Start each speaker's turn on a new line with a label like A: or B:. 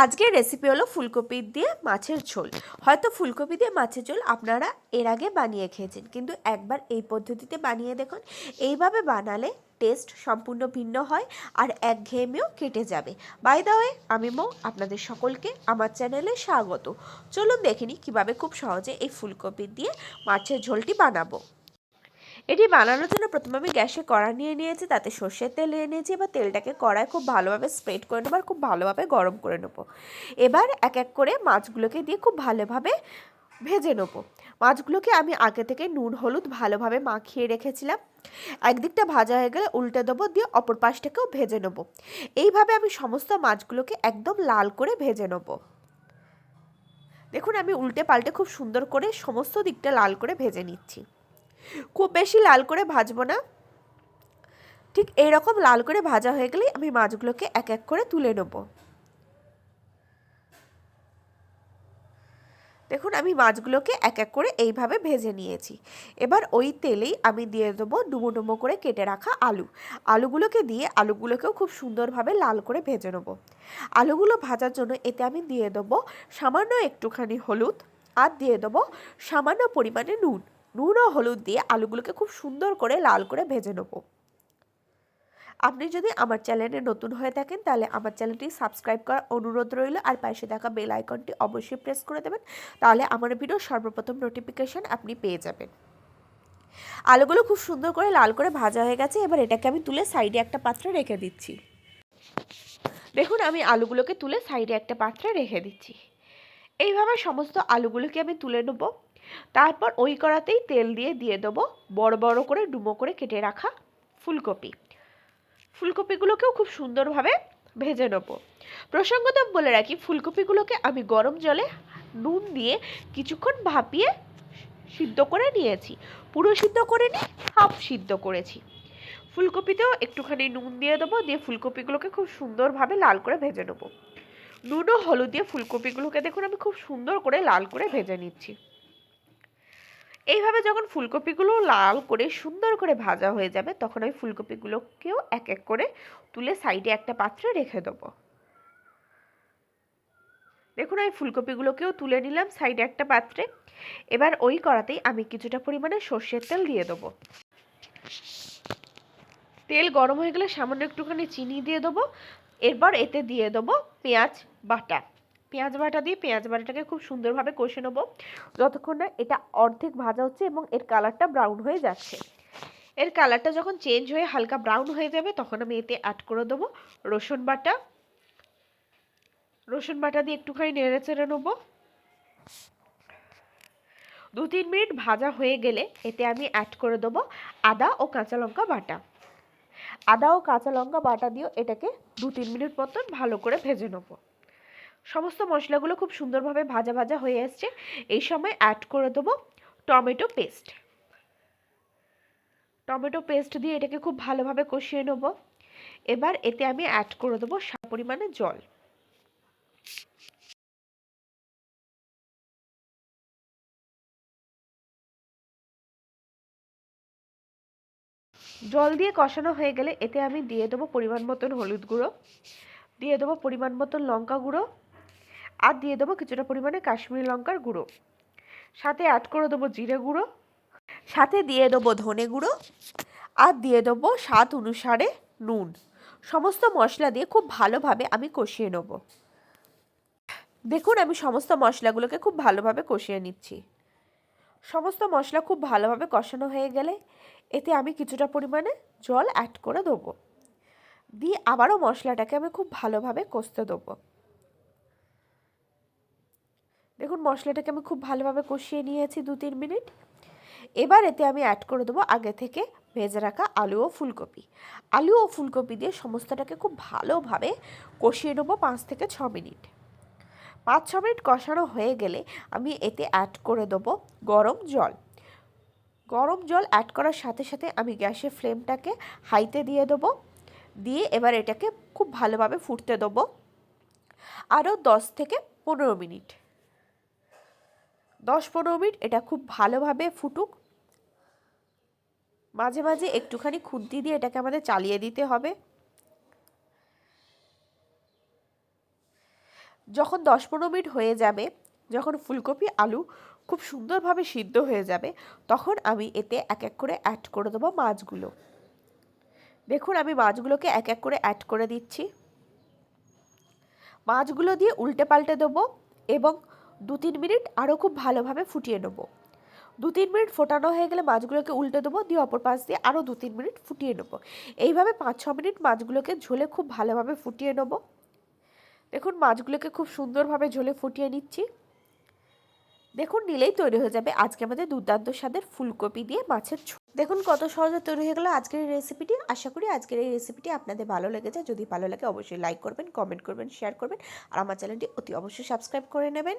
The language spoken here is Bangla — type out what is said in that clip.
A: আজকের রেসিপি হলো ফুলকপি দিয়ে মাছের ঝোল। হয়তো ফুলকপি দিয়ে মাছের ঝোল আপনারা এর আগে বানিয়ে খেয়েছেন, কিন্তু একবার এই পদ্ধতিতে বানিয়ে দেখুন। এইভাবে বানালে টেস্ট সম্পূর্ণ ভিন্ন হয় আর একঘেয়েমিও কেটে যাবে। বাই দ্য ওয়ে, আমি মৌ, আপনাদের সকলকে আমার চ্যানেলে স্বাগত। চলুন দেখে নিই কীভাবে খুব সহজে এই ফুলকপি দিয়ে মাছের ঝোলটি বানাবো। এটি বানানোর জন্য প্রথমে আমি গ্যাসে কড়া নিয়ে নিয়েছি, তাতে সর্ষের তেল নিয়ে নিয়েছি। এবার তেলটাকে কড়ায় খুব ভালোভাবে স্প্রেড করে নেবো আর খুব ভালোভাবে গরম করে নেবো। এবার এক এক করে মাছগুলোকে দিয়ে খুব ভালোভাবে ভেজে নেবো। মাছগুলোকে আমি আগে থেকে নুন হলুদ ভালোভাবে মাখিয়ে রেখেছিলাম। একদিকটা ভাজা হয়ে গেলে উল্টে দেবো, দিয়ে অপর পাশটাকেও ভেজে নেবো। এইভাবে আমি সমস্ত মাছগুলোকে একদম লাল করে ভেজে নেবো। দেখুন, আমি উল্টে পাল্টে খুব সুন্দর করে সমস্ত দিকটা লাল করে ভেজে নিচ্ছি। খুব বেশি লাল করে ভাজবো না, ঠিক এইরকম লাল করে ভাজা হয়ে গেলেই আমি মাছগুলোকে এক এক করে তুলে নেব। দেখুন, আমি মাছগুলোকে এক এক করে এইভাবে ভেজে নিয়েছি। এবার ওই তেলেই আমি দিয়ে দেবো ডুমো ডুমো করে কেটে রাখা আলুগুলোকে দিয়ে আলুগুলোকেও খুব সুন্দরভাবে লাল করে ভেজে নেব। আলুগুলো ভাজার জন্য এতে আমি দিয়ে দেবো সামান্য একটুখানি হলুদ আর দিয়ে দেবো সামান্য পরিমাণে নুন ও হলুদ দিয়ে আলুগুলোকে খুব সুন্দর করে লাল করে ভেজে নেব। আপনি যদি আমার চ্যানেলে নতুন হয়ে থাকেন তাহলে আমার চ্যানেলটি সাবস্ক্রাইব করার অনুরোধ রইল, আর পাশে থাকা বেল আইকনটি অবশ্যই প্রেস করে দেবেন, তাহলে আমার ভিডিও সর্বপ্রথম নোটিফিকেশন আপনি পেয়ে যাবেন। আলুগুলো খুব সুন্দর করে লাল করে ভাজা হয়ে গেছে। এবার এটাকে আমি তুলে সাইডে একটা পাত্রে রেখে দিচ্ছি। দেখুন, আমি আলুগুলোকে তুলে সাইডে একটা পাত্রে রেখে দিচ্ছি। এইভাবে সমস্ত আলুগুলোকে আমি তুলে নেব। তারপর ওই কড়াতেই তেল দিয়ে দেবো বড় বড় করে ডুমো করে কেটে রাখা ফুলকপিগুলোকেও খুব সুন্দরভাবে ভেজে নেব। প্রসঙ্গত বলে রাখি, ফুলকপিগুলোকে আমি গরম জলে নুন দিয়ে কিছুক্ষণ ভাপিয়ে সিদ্ধ করে নিয়েছি। পুরো সিদ্ধ করে নিই, হাফ সিদ্ধ করেছি। ফুলকপিতেও একটুখানি নুন দিয়ে দেবো, দিয়ে ফুলকপিগুলোকে খুব সুন্দরভাবে লাল করে ভেজে নেব। নুন ও হলুদ দিয়ে ফুলকপিগুলোকে দেখুন আমি খুব সুন্দর করে লাল করে ভেজে নিচ্ছি। এইভাবে যখন ফুলকপিগুলো লাল করে সুন্দর করে ভাজা হয়ে যাবে, তখন আমি ফুলকপিগুলোকেও এক এক করে তুলে সাইডে একটা পাত্রে রেখে দেবো। দেখুন, আমি ফুলকপিগুলোকেও তুলে নিলাম সাইডে একটা পাত্রে। এবার ওই কড়াতেই আমি কিছুটা পরিমাণে সর্ষের তেল দিয়ে দেবো। তেল গরম হয়ে গেলে সামান্য একটুখানি চিনি দিয়ে দেবো। এরপর এতে দিয়ে দেবো পেঁয়াজ বাটা দিয়ে পেঁয়াজ বাটাটাকে খুব সুন্দরভাবে কষে নেবো, যতক্ষণ না এটা অর্ধেক ভাজা হচ্ছে এবং এর কালারটা ব্রাউন হয়ে যাচ্ছে। এর কালারটা যখন চেঞ্জ হয়ে হালকা ব্রাউন হয়ে যাবে, তখন আমি এতে অ্যাড করে দেবো রসুন বাটা দিয়ে একটুখানি নেড়ে চেড়ে নেবো। 2-3 মিনিট ভাজা হয়ে গেলে এতে আমি অ্যাড করে দেবো আদা ও কাঁচা লঙ্কা বাটা দিয়ে এটাকে 2-3 মিনিট মতন ভালো করে ভেজে নেবো। সমস্ত মশলাগুলো খুব সুন্দরভাবে ভাজা হয়ে আসছে। এই সময় অ্যাড করে দেবো টমেটো পেস্ট দিয়ে এটাকে খুব ভালোভাবে কষিয়ে নেব। এবার এতে আমি অ্যাড করে দেবো পরিমাণে জল দিয়ে কষানো হয়ে গেলে এতে আমি দিয়ে দেবো পরিমাণ মতন হলুদ গুঁড়ো, দিয়ে দেবো পরিমাণ মতন লঙ্কা গুঁড়ো, আর দিয়ে দেবো কিছুটা পরিমাণে কাশ্মীরি লঙ্কার গুঁড়ো। সাথে অ্যাড করে দেবো জিরে গুঁড়ো, সাথে দিয়ে দেবো ধনে গুঁড়ো, আর দিয়ে দেবো স্বাদ অনুসারে নুন। সমস্ত মশলা দিয়ে খুব ভালোভাবে আমি কষিয়ে নেব। দেখুন, আমি সমস্ত মশলাগুলোকে খুব ভালোভাবে কষিয়ে নিচ্ছি। সমস্ত মশলা খুব ভালোভাবে কষানো হয়ে গেলে এতে আমি কিছুটা পরিমাণে জল অ্যাড করে দেবো, দিয়ে আবারও মশলাটাকে আমি খুব ভালোভাবে কষতে দেবো। দেখুন, মশলাটাকে আমি খুব ভালোভাবে কষিয়ে নিয়েছি 2-3 মিনিট। এবার এতে আমি অ্যাড করে দেবো আগে থেকে ভেজে রাখা আলু ও ফুলকপি দিয়ে সমস্তটাকে খুব ভালোভাবে কষিয়ে নেবো 5 থেকে 6 মিনিট। 5-6 মিনিট কষানো হয়ে গেলে আমি এতে অ্যাড করে দেবো গরম জল অ্যাড করার সাথে সাথে আমি গ্যাসের ফ্লেমটাকে হাইতে দিয়ে দেবো, দিয়ে এবার এটাকে খুব ভালোভাবে ফুটতে দেবো আরও 10 থেকে 15 মিনিট। 10-15 মিনিট এটা খুব ভালোভাবে ফুটুক। মাঝে মাঝে একটুখানি খুন্তি দিয়ে এটাকে আমাদের চালিয়ে দিতে হবে। যখন 10-15 মিনিট হয়ে যাবে, যখন ফুলকপি আলু খুব সুন্দরভাবে সিদ্ধ হয়ে যাবে, তখন আমি এতে এক এক করে অ্যাড করে দেবো মাছগুলো। দেখুন আমি মাছগুলোকে এক এক করে অ্যাড করে দিচ্ছি। মাছগুলো দিয়ে উল্টে পাল্টে দেবো এবং 2-3 মিনিট আরও খুব ভালোভাবে ফুটিয়ে নেবো। 2-3 মিনিট ফোটানো হয়ে গেলে মাছগুলোকে উল্টে দেবো, দিয়ে অপর পাশ দিয়ে আরও 2-3 মিনিট ফুটিয়ে নেবো। এইভাবে 5-6 মিনিট মাছগুলোকে ঝোলে খুব ভালোভাবে ফুটিয়ে নেবো। দেখুন মাছগুলোকে খুব সুন্দরভাবে ঝোলে ফুটিয়ে নিচ্ছি। দেখুন নিলেই তৈরি হয়ে যাবে আজকে আমাদের দুর্দান্ত স্বাদের ফুলকপি দিয়ে মাছের ঝোল। দেখুন কত সহজে তৈরি হয়ে গেল আজকের এই রেসিপিটি। আশা করি আজকের এই রেসিপিটি আপনাদের ভালো লেগেছে। যদি ভালো লাগে অবশ্যই লাইক করবেন, কমেন্ট করবেন, শেয়ার করবেন আর আমার চ্যানেলটি অতি অবশ্যই সাবস্ক্রাইব করে নেবেন।